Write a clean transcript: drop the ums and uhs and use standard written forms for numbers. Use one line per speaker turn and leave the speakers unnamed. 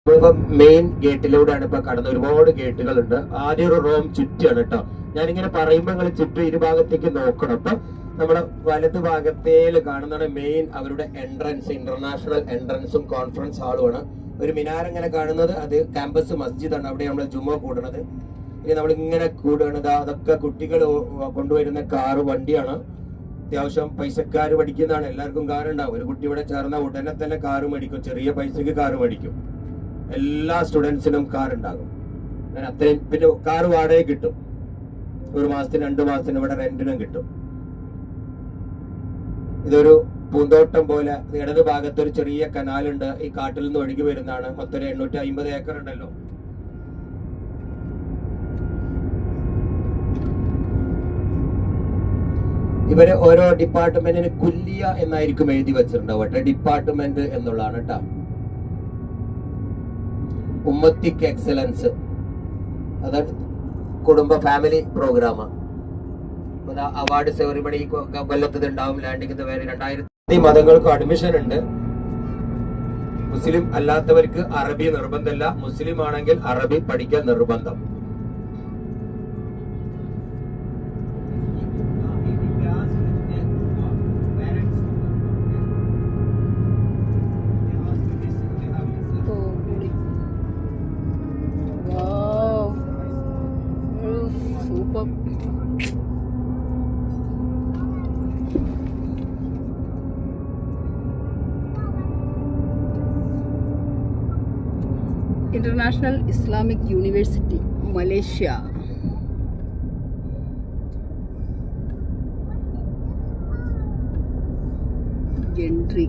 നമ്മളിപ്പോ മെയിൻ ഗേറ്റിലൂടെയാണ് ഇപ്പൊ കടന്ന് ഒരുപാട് ഗേറ്റുകളുണ്ട്. ആദ്യം ഒരു റോം ചുറ്റാണ് കേട്ടോ. ഞാനിങ്ങനെ പറയുമ്പോ നിങ്ങൾ ചുറ്റും ഇരുഭാഗത്തേക്ക് നോക്കണം. അപ്പൊ നമ്മുടെ വലതു ഭാഗത്തേല് കാണുന്നതാണ് മെയിൻ അവരുടെ എൻട്രൻസ്, ഇന്റർനാഷണൽ എൻട്രൻസും കോൺഫറൻസ് ഹാളുമാണ്. ഒരു മിനാർ ഇങ്ങനെ കാണുന്നത് അത് ക്യാമ്പസ് മസ്ജിദാണ്, അവിടെ നമ്മൾ ജുമ കൂടണത്. ഇനി നമ്മൾ ഇങ്ങനെ കൂടുകയാണ്. അതൊക്കെ കുട്ടികൾ കൊണ്ടുവരുന്ന കാറ് വണ്ടിയാണ്. അത്യാവശ്യം പൈസക്കാര് പഠിക്കുന്നതാണ്, എല്ലാവർക്കും കാർ ഉണ്ടാവും. ഒരു കുട്ടി ഇവിടെ ചേർന്ന ഉടനെ തന്നെ കാറ് മേടിക്കും, ചെറിയ പൈസക്ക് കാറ് മേടിക്കും. എല്ലാ സ്റ്റുഡൻസിനും കാർ ഉണ്ടാകും. ഞാൻ അത്രയും. പിന്നെ കാർ വാടക കിട്ടും, 1 മാസത്തിന് 2 മാസത്തിന് ഇവിടെ റെന്റിനും കിട്ടും. ഇതൊരു പൂന്തോട്ടം പോലെ. ഇടത് ഭാഗത്ത് ഒരു ചെറിയ കനാലുണ്ട്, ഈ കാട്ടിൽ നിന്ന് ഒഴുകി വരുന്നതാണ്. മൊത്തം 850 ഏക്കർ ഉണ്ടല്ലോ. ഇവര് ഓരോ ഡിപ്പാർട്ട്മെന്റിന് കുല്ലിയ എന്നായിരിക്കും എഴുതി വെച്ചിട്ടുണ്ടാവും. ഡിപ്പാർട്ട്മെന്റ് എന്നുള്ളതാണ് കേട്ടോ. ഉമ്മത്തിക് എക്സലൻസ്, അതായത് കുടുംബ ഫാമിലി പ്രോഗ്രാമാണ്. അവാർഡ് സെറിമണി കൊല്ലത്ത് ഉണ്ടാവും. ലാൻഡിംഗ് വേറെ 2000 മതങ്ങൾക്ക് അഡ്മിഷൻ ഉണ്ട്. മുസ്ലിം അല്ലാത്തവർക്ക് അറബി നിർബന്ധമല്ല, മുസ്ലിം ആണെങ്കിൽ അറബി പഠിക്കാൻ നിർബന്ധം.
International Islamic University, Malaysia. Entry.